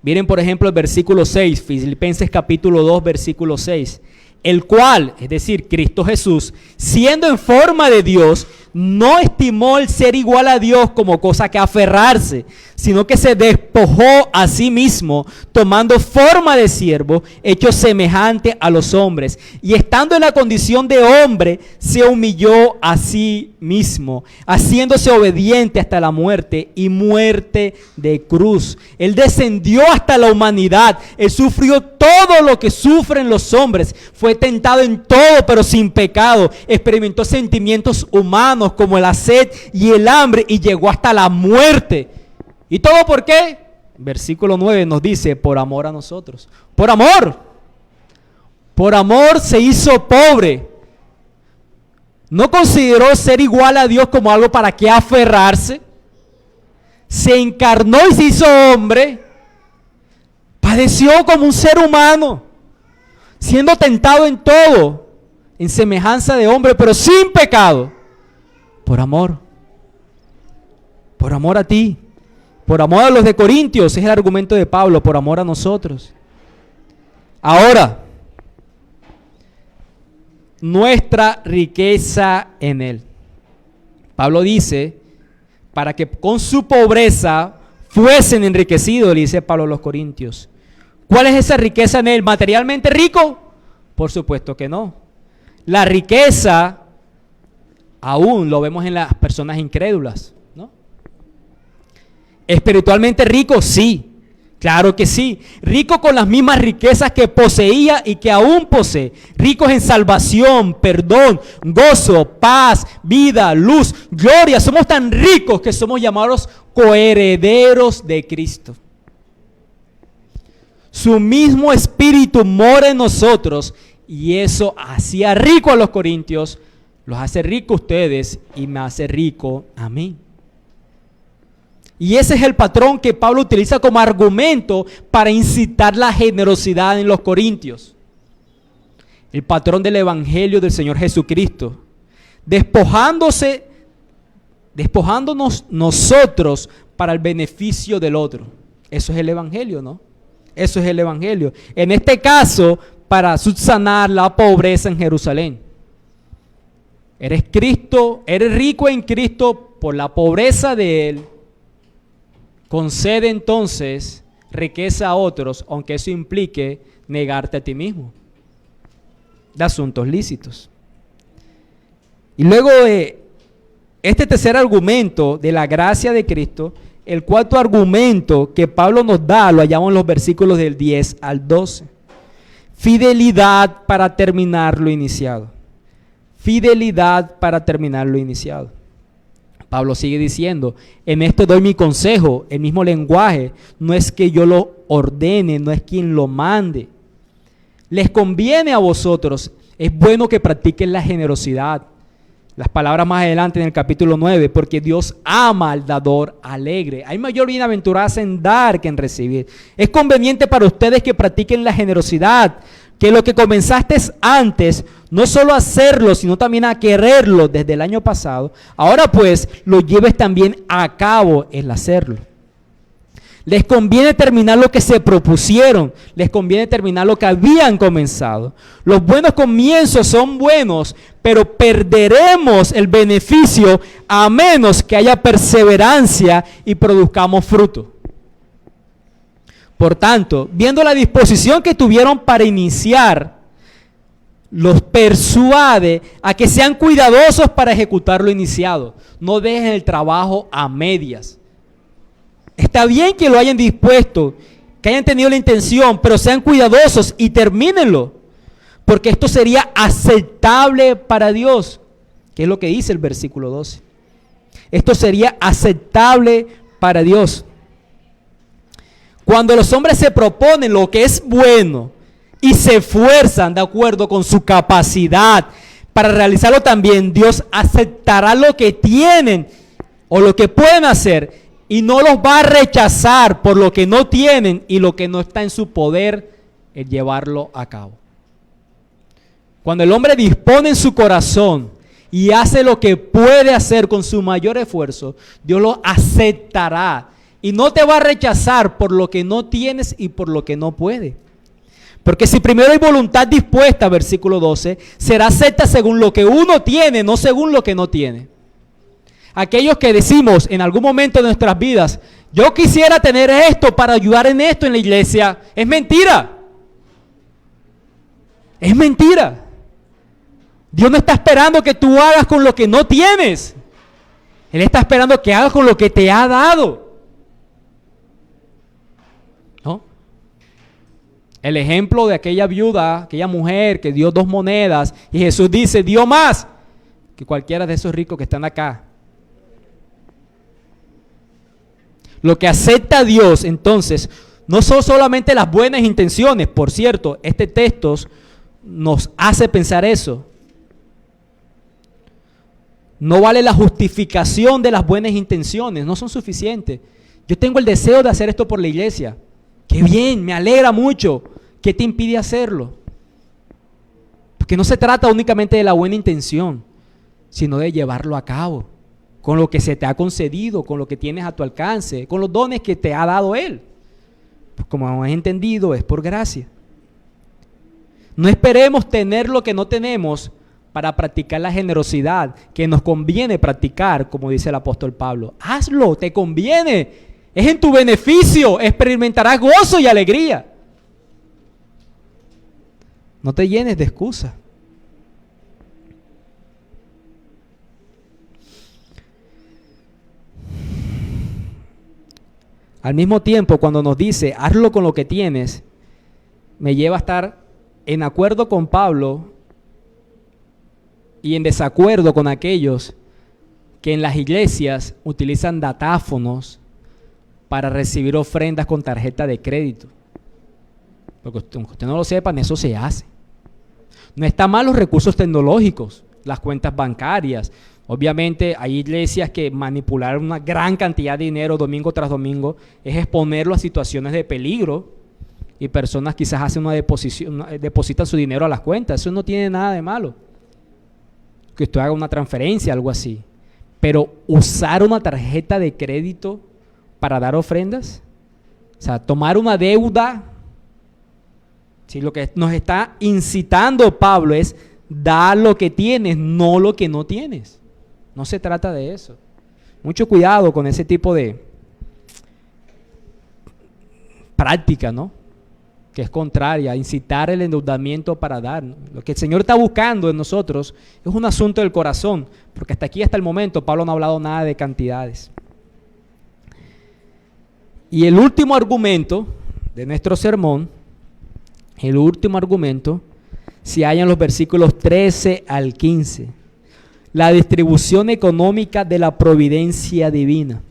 Miren, por ejemplo, el versículo 6, Filipenses capítulo 2, versículo 6. El cual, es decir, Cristo Jesús, siendo en forma de Dios, no estimó el ser igual a Dios como cosa que aferrarse, sino que se despojó a sí mismo, tomando forma de siervo, hecho semejante a los hombres. Y estando en la condición de hombre, se humilló a sí mismo, haciéndose obediente hasta la muerte y muerte de cruz. Él descendió hasta la humanidad. Él sufrió todo lo que sufren los hombres. Fue tentado en todo, pero sin pecado. Experimentó sentimientos humanos como la sed y el hambre y llegó hasta la muerte. ¿Y todo por qué? Versículo 9 nos dice, por amor a nosotros. Por amor. Por amor se hizo pobre. No consideró ser igual a Dios como algo para que aferrarse. Se encarnó y se hizo hombre. Padeció como un ser humano, siendo tentado en todo, en semejanza de hombre, pero sin pecado. Por amor. Por amor a ti. Por amor a los de Corintios, es el argumento de Pablo, por amor a nosotros. Ahora, nuestra riqueza en Él. Pablo dice, para que con su pobreza fuesen enriquecidos, le dice Pablo a los Corintios. ¿Cuál es esa riqueza en Él? ¿Materialmente rico? Por supuesto que no. La riqueza aún lo vemos en las personas incrédulas. Espiritualmente rico, sí, claro que sí. Rico con las mismas riquezas que poseía y que aún posee. Ricos en salvación, perdón, gozo, paz, vida, luz, gloria. Somos tan ricos que somos llamados coherederos de Cristo. Su mismo espíritu mora en nosotros y eso hacía rico a los corintios, los hace rico a ustedes y me hace rico a mí. Y ese es el patrón que Pablo utiliza como argumento para incitar la generosidad en los corintios. El patrón del evangelio del Señor Jesucristo. Despojándonos nosotros para el beneficio del otro. Eso es el evangelio, ¿no? Eso es el evangelio. En este caso, para subsanar la pobreza en Jerusalén. Eres rico en Cristo por la pobreza de Él. Concede entonces riqueza a otros, aunque eso implique negarte a ti mismo. De asuntos lícitos. Y luego de este tercer argumento de la gracia de Cristo, el cuarto argumento que Pablo nos da, lo hallamos en los versículos del 10 al 12. Fidelidad para terminar lo iniciado. Fidelidad para terminar lo iniciado. Pablo sigue diciendo, en esto doy mi consejo, el mismo lenguaje, no es que yo lo ordene, no es quien lo mande. Les conviene a vosotros, es bueno que practiquen la generosidad. Las palabras más adelante en el capítulo 9, porque Dios ama al dador alegre. Hay mayor bienaventuranza en dar que en recibir. Es conveniente para ustedes que practiquen la generosidad, que lo que comenzaste antes, no solo hacerlo, sino también a quererlo desde el año pasado, ahora pues lo lleves también a cabo el hacerlo. Les conviene terminar lo que se propusieron, les conviene terminar lo que habían comenzado. Los buenos comienzos son buenos, pero perderemos el beneficio a menos que haya perseverancia y produzcamos fruto. Por tanto, viendo la disposición que tuvieron para iniciar, los persuade a que sean cuidadosos para ejecutar lo iniciado. No dejen el trabajo a medias. Está bien que lo hayan dispuesto, que hayan tenido la intención, pero sean cuidadosos y termínenlo. Porque esto sería aceptable para Dios, que es lo que dice el versículo 12. Esto sería aceptable para Dios. Cuando los hombres se proponen lo que es bueno y se esfuerzan de acuerdo con su capacidad para realizarlo también, Dios aceptará lo que tienen o lo que pueden hacer y no los va a rechazar por lo que no tienen y lo que no está en su poder el llevarlo a cabo. Cuando el hombre dispone en su corazón y hace lo que puede hacer con su mayor esfuerzo, Dios lo aceptará y no te va a rechazar por lo que no tienes y por lo que no puede. Porque si primero hay voluntad dispuesta, versículo 12, será acepta según lo que uno tiene, no según lo que no tiene. Aquellos que decimos en algún momento de nuestras vidas, yo quisiera tener esto para ayudar en esto en la iglesia, es mentira. Es mentira. Dios no está esperando que tú hagas con lo que no tienes. Él está esperando que hagas con lo que te ha dado. ¿No? El ejemplo de aquella viuda, aquella mujer que dio 2 monedas y Jesús dice, dio más que cualquiera de esos ricos que están acá. Lo que acepta Dios, entonces, no son solamente las buenas intenciones. Por cierto, este texto nos hace pensar eso. No vale la justificación de las buenas intenciones, no son suficientes. Yo tengo el deseo de hacer esto por la iglesia. ¡Qué bien! Me alegra mucho. ¿Qué te impide hacerlo? Porque no se trata únicamente de la buena intención, sino de llevarlo a cabo, con lo que se te ha concedido, con lo que tienes a tu alcance, con los dones que te ha dado Él. Pues como hemos entendido, es por gracia. No esperemos tener lo que no tenemos para practicar la generosidad que nos conviene practicar, como dice el apóstol Pablo. Hazlo, te conviene, es en tu beneficio, experimentarás gozo y alegría. No te llenes de excusas. Al mismo tiempo, cuando nos dice, hazlo con lo que tienes, me lleva a estar en acuerdo con Pablo y en desacuerdo con aquellos que en las iglesias utilizan datáfonos para recibir ofrendas con tarjeta de crédito. Porque aunque usted no lo sepan, eso se hace. No está mal los recursos tecnológicos, las cuentas bancarias. Obviamente hay iglesias que manipular una gran cantidad de dinero domingo tras domingo es exponerlo a situaciones de peligro y personas quizás hacen depositan su dinero a las cuentas. Eso no tiene nada de malo. Que usted haga una transferencia, algo así. Pero usar una tarjeta de crédito para dar ofrendas, o sea, tomar una deuda, ¿sí? Lo que nos está incitando Pablo es dar lo que tienes, no lo que no tienes. No se trata de eso. Mucho cuidado con ese tipo de práctica, ¿no? Que es contraria, incitar el endeudamiento para dar, ¿no? Lo que el Señor está buscando en nosotros es un asunto del corazón, porque hasta aquí, hasta el momento, Pablo no ha hablado nada de cantidades. Y el último argumento de nuestro sermón, se halla en los versículos 13 al 15. La distribución económica de la providencia divina.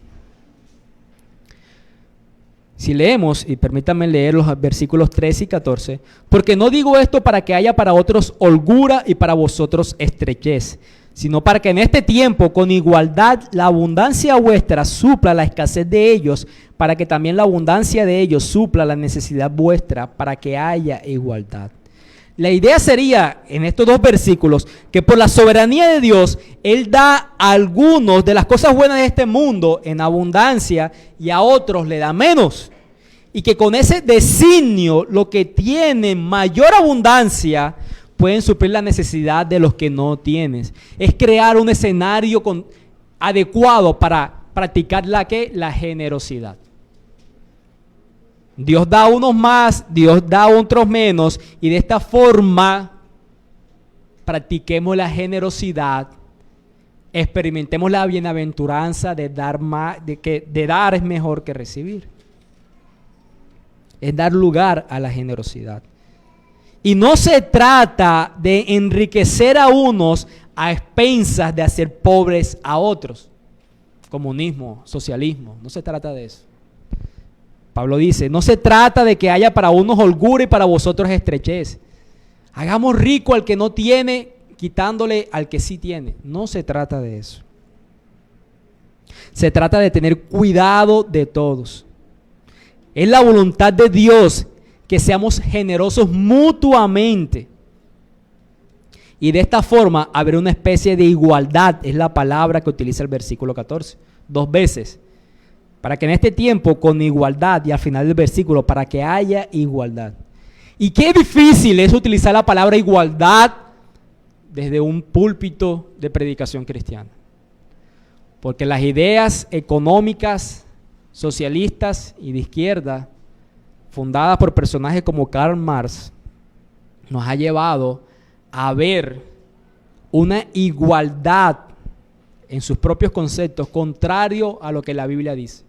Si leemos, y permítanme leer los versículos 13 y 14, porque no digo esto para que haya para otros holgura y para vosotros estrechez, sino para que en este tiempo con igualdad la abundancia vuestra supla la escasez de ellos, para que también la abundancia de ellos supla la necesidad vuestra, para que haya igualdad. La idea sería, en estos 2 versículos, que por la soberanía de Dios, Él da a algunos de las cosas buenas de este mundo en abundancia y a otros le da menos. Y que con ese designio, lo que tienen mayor abundancia, pueden suplir la necesidad de los que no tienen. Es crear un escenario adecuado para practicar la generosidad. Dios da a unos más, Dios da a otros menos, y de esta forma practiquemos la generosidad, experimentemos la bienaventuranza de dar más, de dar es mejor que recibir. Es dar lugar a la generosidad. Y no se trata de enriquecer a unos a expensas de hacer pobres a otros. comunismo, socialismo. No se trata de eso. Pablo dice, no se trata de que haya para unos holgura y para vosotros estrechez. Hagamos rico al que no tiene, quitándole al que sí tiene. No se trata de eso. Se trata de tener cuidado de todos. Es la voluntad de Dios que seamos generosos mutuamente. Y de esta forma habrá una especie de igualdad, es la palabra que utiliza el versículo 14, 2 veces. Para que en este tiempo con igualdad, y al final del versículo, para que haya igualdad. Y qué difícil es utilizar la palabra igualdad desde un púlpito de predicación cristiana. Porque las ideas económicas, socialistas y de izquierda, fundadas por personajes como Karl Marx, nos ha llevado a ver una igualdad en sus propios conceptos, contrario a lo que la Biblia dice.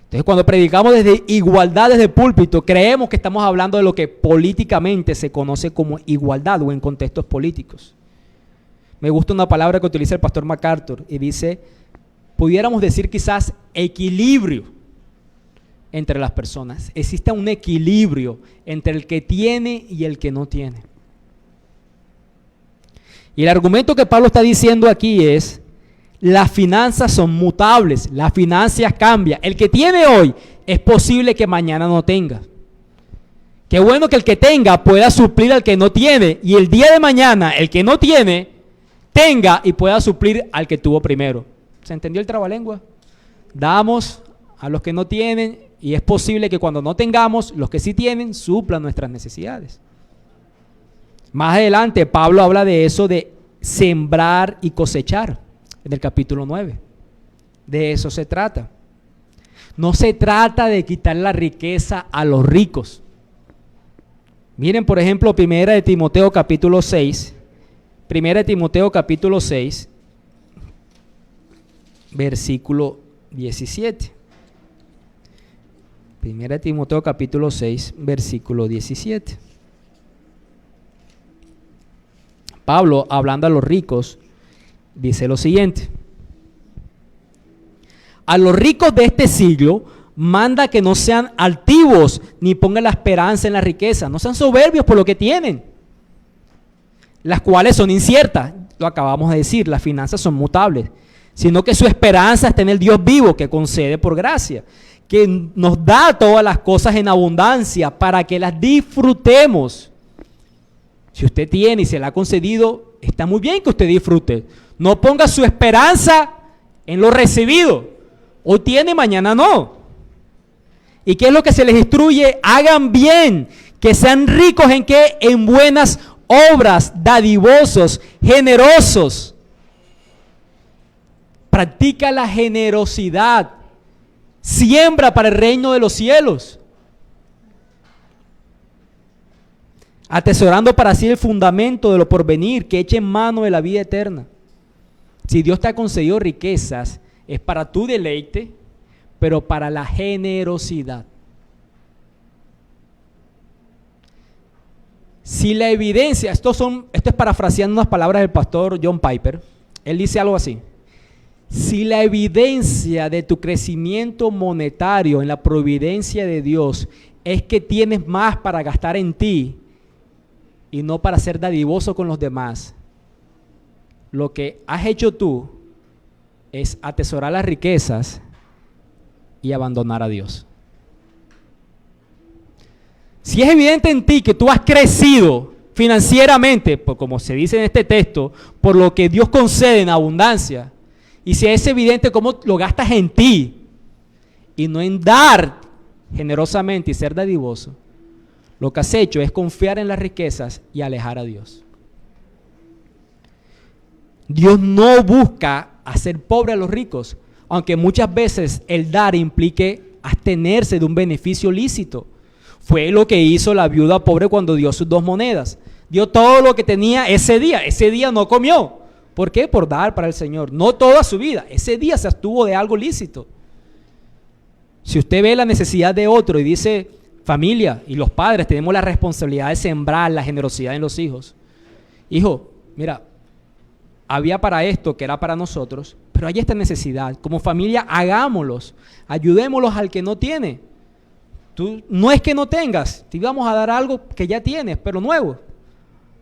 Entonces, cuando predicamos desde igualdad desde el púlpito, creemos que estamos hablando de lo que políticamente se conoce como igualdad o en contextos políticos. Me gusta una palabra que utiliza el pastor MacArthur y dice, pudiéramos decir quizás equilibrio entre las personas. Existe un equilibrio entre el que tiene y el que no tiene. Y el argumento que Pablo está diciendo aquí es, las finanzas son mutables, las finanzas cambian. El que tiene hoy es posible que mañana no tenga. Qué bueno que el que tenga pueda suplir al que no tiene y el día de mañana el que no tiene tenga y pueda suplir al que tuvo primero. ¿Se entendió el trabalengua? Damos a los que no tienen y es posible que cuando no tengamos, los que sí tienen suplan nuestras necesidades. Más adelante Pablo habla de eso de sembrar y cosechar en el capítulo 9. De eso se trata. No se trata de quitar la riqueza a los ricos. Miren, por ejemplo, 1 Timoteo capítulo 6. 1 Timoteo capítulo 6, versículo 17. 1 Timoteo capítulo 6, versículo 17. Pablo, hablando a los ricos, dice lo siguiente: a los ricos de este siglo manda que no sean altivos ni pongan la esperanza en la riqueza, no sean soberbios por lo que tienen, las cuales son inciertas. Lo acabamos de decir, las finanzas son mutables, sino que su esperanza está en el Dios vivo que concede por gracia, que nos da todas las cosas en abundancia para que las disfrutemos. Si usted tiene y se le ha concedido, está muy bien que usted disfrute. No ponga su esperanza en lo recibido. Hoy tiene, mañana no. ¿Y qué es lo que se les instruye? Hagan bien, que sean ricos en qué, en buenas obras, dadivosos, generosos. Practica la generosidad. Siembra para el reino de los cielos, atesorando para sí el fundamento de lo porvenir, que eche en mano de la vida eterna. Si Dios te ha concedido riquezas, es para tu deleite, pero para la generosidad. Si la evidencia, esto es parafraseando unas palabras del pastor John Piper, él dice algo así: si la evidencia de tu crecimiento monetario en la providencia de Dios es que tienes más para gastar en ti y no para ser dadivoso con los demás, lo que has hecho tú es atesorar las riquezas y abandonar a Dios. Si es evidente en ti que tú has crecido financieramente, pues como se dice en este texto, por lo que Dios concede en abundancia, y si es evidente cómo lo gastas en ti y no en dar generosamente y ser dadivoso, lo que has hecho es confiar en las riquezas y alejar a Dios. Dios no busca hacer pobre a los ricos, aunque muchas veces el dar implique abstenerse de un beneficio lícito. Fue lo que hizo la viuda pobre cuando dio sus 2 monedas. Dio todo lo que tenía ese día no comió. ¿Por qué? Por dar para el Señor. No toda su vida, ese día se abstuvo de algo lícito. Si usted ve la necesidad de otro y dice, familia y los padres tenemos la responsabilidad de sembrar la generosidad en los hijos. Hijo, mira, había para esto que era para nosotros, pero pero hay esta necesidad. Como familia, hagámoslos, ayudémoslos al que no tiene. Tú no es que no tengas, te íbamos a dar algo que ya tienes, pero nuevo.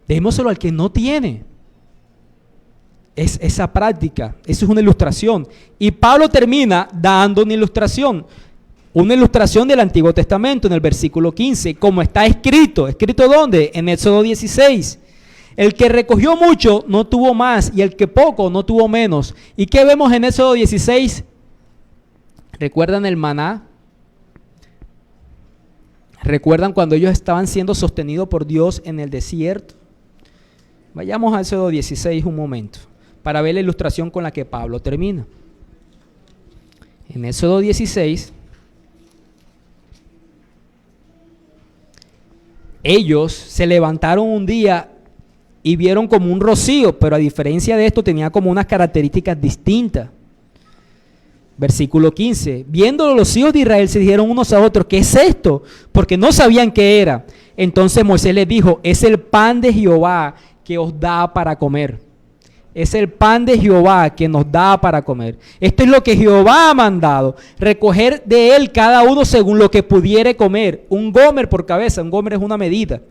Démoselo al que no tiene. Es esa práctica, eso es una ilustración. Y Pablo termina dando una ilustración del Antiguo Testamento en el versículo 15, como está escrito. ¿Escrito dónde? En Éxodo 16. El que recogió mucho no tuvo más, y el que poco no tuvo menos. ¿Y qué vemos en Éxodo 16? ¿Recuerdan el maná? ¿Recuerdan cuando ellos estaban siendo sostenidos por Dios en el desierto? Vayamos a Éxodo 16 un momento, para ver la ilustración con la que Pablo termina. En Éxodo 16, ellos se levantaron un día y vieron como un rocío, pero a diferencia de esto tenía como unas características distintas. Versículo 15, viéndolo los hijos de Israel se dijeron unos a otros, ¿qué es esto? Porque no sabían qué era. Entonces Moisés les dijo, es el pan de Jehová que os da para comer. Es el pan de Jehová que nos da para comer. Esto es lo que Jehová ha mandado, recoger de él cada uno según lo que pudiere comer. Un gomer por cabeza, un gomer es una medida.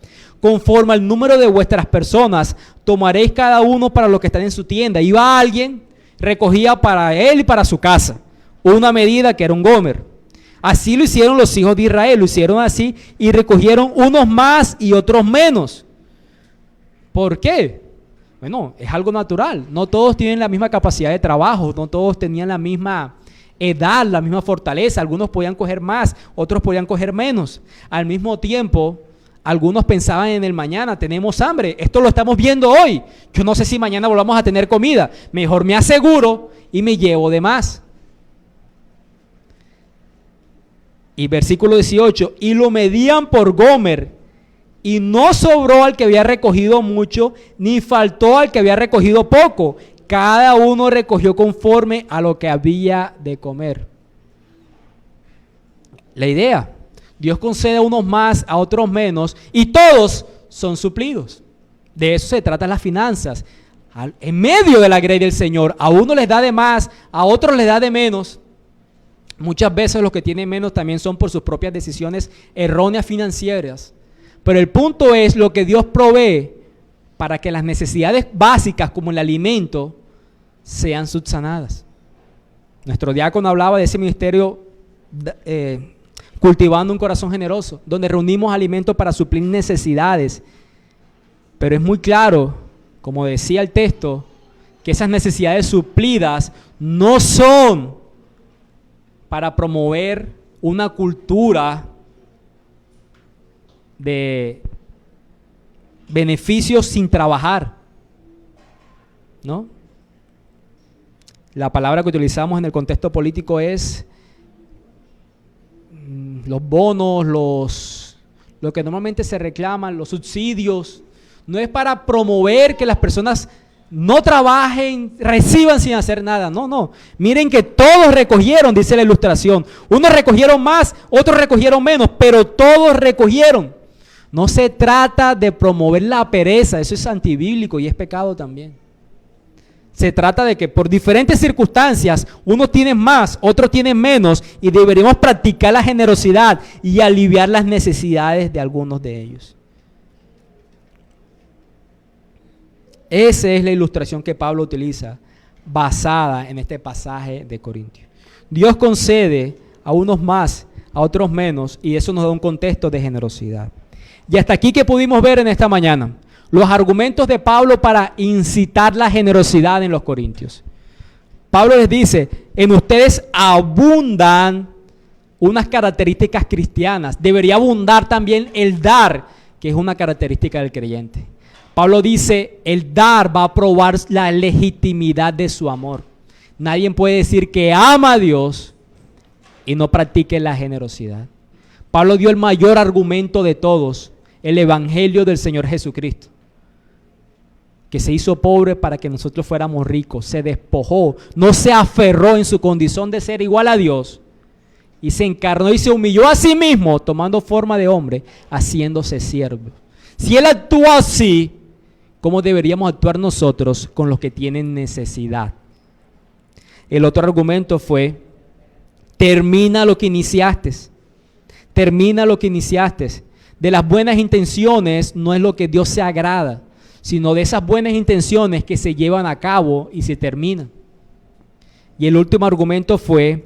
Conforme al número de vuestras personas, tomaréis cada uno para lo que están en su tienda. Iba alguien, recogía para él y para su casa una medida que era un gomer. Así lo hicieron los hijos de Israel, lo hicieron así y recogieron unos más y otros menos. ¿Por qué? Bueno, es algo natural. No todos tienen la misma capacidad de trabajo, no todos tenían la misma edad, la misma fortaleza. Algunos podían coger más, otros podían coger menos. Al mismo tiempo, algunos pensaban en el mañana, tenemos hambre, esto lo estamos viendo hoy. Yo no sé si mañana volvamos a tener comida. Mejor me aseguro y me llevo de más. Y versículo 18, y lo medían por gomer, y no sobró al que había recogido mucho, ni faltó al que había recogido poco. Cada uno recogió conforme a lo que había de comer. La idea, Dios concede a unos más, a otros menos, y todos son suplidos. De eso se trata las finanzas. En medio de la grey del Señor, a uno les da de más, a otros les da de menos. Muchas veces los que tienen menos también son por sus propias decisiones erróneas financieras. Pero el punto es lo que Dios provee para que las necesidades básicas como el alimento sean subsanadas. Nuestro diácono hablaba de ese ministerio cultivando un corazón generoso, donde reunimos alimentos para suplir necesidades. Pero es muy claro, como decía el texto, que esas necesidades suplidas no son para promover una cultura de beneficios sin trabajar, ¿no? La palabra que utilizamos en el contexto político es los bonos, lo que normalmente se reclaman, los subsidios. No es para promover que las personas no trabajen, reciban sin hacer nada. No. Miren que todos recogieron, dice la ilustración. Unos recogieron más, otros recogieron menos, pero todos recogieron. No se trata de promover la pereza, eso es antibíblico y es pecado también. Se trata de que por diferentes circunstancias, unos tienen más, otros tienen menos, y deberíamos practicar la generosidad y aliviar las necesidades de algunos de ellos. Esa es la ilustración que Pablo utiliza, basada en este pasaje de Corintios. Dios concede a unos más, a otros menos, y eso nos da un contexto de generosidad. Y hasta aquí que pudimos ver en esta mañana, los argumentos de Pablo para incitar la generosidad en los corintios. Pablo les dice, en ustedes abundan unas características cristianas, debería abundar también el dar, que es una característica del creyente. Pablo dice, el dar va a probar la legitimidad de su amor. Nadie puede decir que ama a Dios y no practique la generosidad. Pablo dio el mayor argumento de todos, el evangelio del Señor Jesucristo, que se hizo pobre para que nosotros fuéramos ricos, se despojó, no se aferró en su condición de ser igual a Dios, y se encarnó y se humilló a sí mismo, tomando forma de hombre, haciéndose siervo. Si Él actuó así, ¿cómo deberíamos actuar nosotros con los que tienen necesidad? El otro argumento fue, termina lo que iniciaste. Termina lo que iniciaste. De las buenas intenciones no es lo que Dios se agrada, sino de esas buenas intenciones que se llevan a cabo y se terminan. Y el último argumento fue,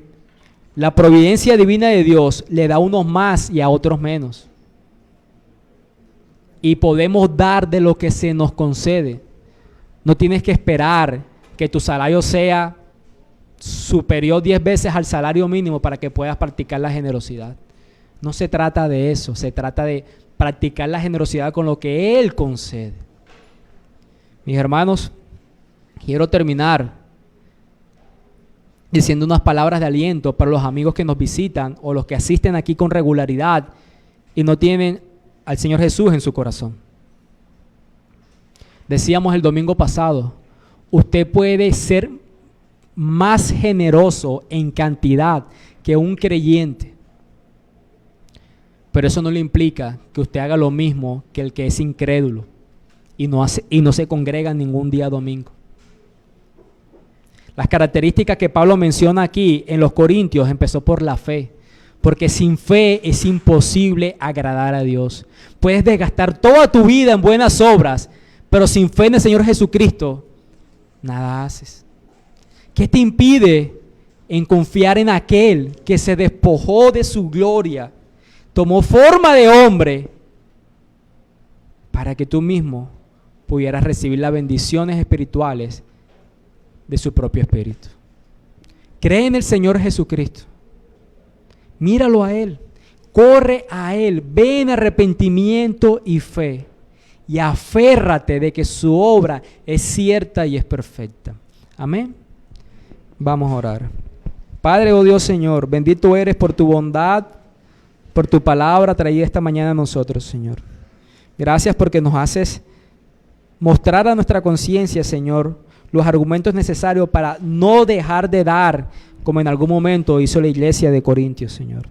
la providencia divina de Dios le da a unos más y a otros menos. Y podemos dar de lo que se nos concede. No tienes que esperar que tu salario sea superior 10 veces al salario mínimo para que puedas practicar la generosidad. No se trata de eso, se trata de practicar la generosidad con lo que Él concede. Mis hermanos, quiero terminar diciendo unas palabras de aliento para los amigos que nos visitan o los que asisten aquí con regularidad y no tienen al Señor Jesús en su corazón. Decíamos el domingo pasado, usted puede ser más generoso en cantidad que un creyente, pero eso no le implica que usted haga lo mismo que el que es incrédulo y no se congrega ningún día domingo. Las características que Pablo menciona aquí en los Corintios empezó por la fe, porque sin fe es imposible agradar a Dios. Puedes desgastar toda tu vida en buenas obras, pero sin fe en el Señor Jesucristo, nada haces. ¿Qué te impide en confiar en aquel que se despojó de su gloria, tomó forma de hombre, para que tú mismo pudieras recibir las bendiciones espirituales de su propio espíritu? Cree en el Señor Jesucristo. Míralo a Él. Corre a Él. Ve en arrepentimiento y fe. Y aférrate de que su obra es cierta y es perfecta. Amén. Vamos a orar. Padre, oh Dios Señor, bendito eres por tu bondad, por tu palabra traída esta mañana a nosotros, Señor. Gracias porque nos haces mostrar a nuestra conciencia, Señor, los argumentos necesarios para no dejar de dar como en algún momento hizo la iglesia de Corintios, Señor.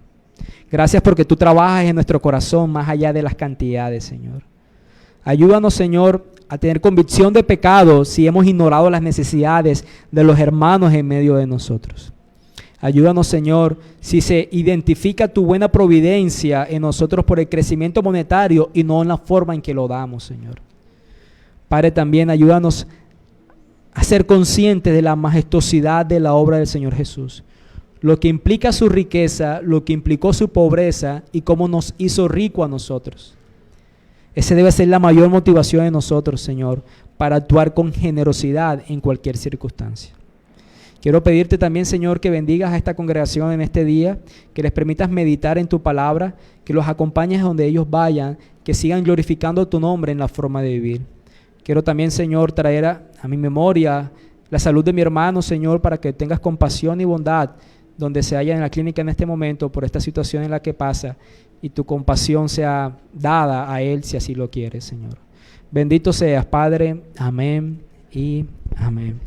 Gracias porque tú trabajas en nuestro corazón más allá de las cantidades, Señor. Ayúdanos, Señor, a tener convicción de pecado si hemos ignorado las necesidades de los hermanos en medio de nosotros. Ayúdanos, Señor, si se identifica tu buena providencia en nosotros por el crecimiento monetario y no en la forma en que lo damos, Señor. Padre, también ayúdanos a ser conscientes de la majestuosidad de la obra del Señor Jesús, lo que implica su riqueza, lo que implicó su pobreza y cómo nos hizo rico a nosotros. Esa debe ser la mayor motivación de nosotros, Señor, para actuar con generosidad en cualquier circunstancia. Quiero pedirte también, Señor, que bendigas a esta congregación en este día, que les permitas meditar en tu palabra, que los acompañes a donde ellos vayan, que sigan glorificando tu nombre en la forma de vivir. Quiero también, Señor, traer a mi memoria la salud de mi hermano, Señor, para que tengas compasión y bondad donde se halla en la clínica en este momento por esta situación en la que pasa, y tu compasión sea dada a él si así lo quieres, Señor. Bendito seas, Padre. Amén y amén.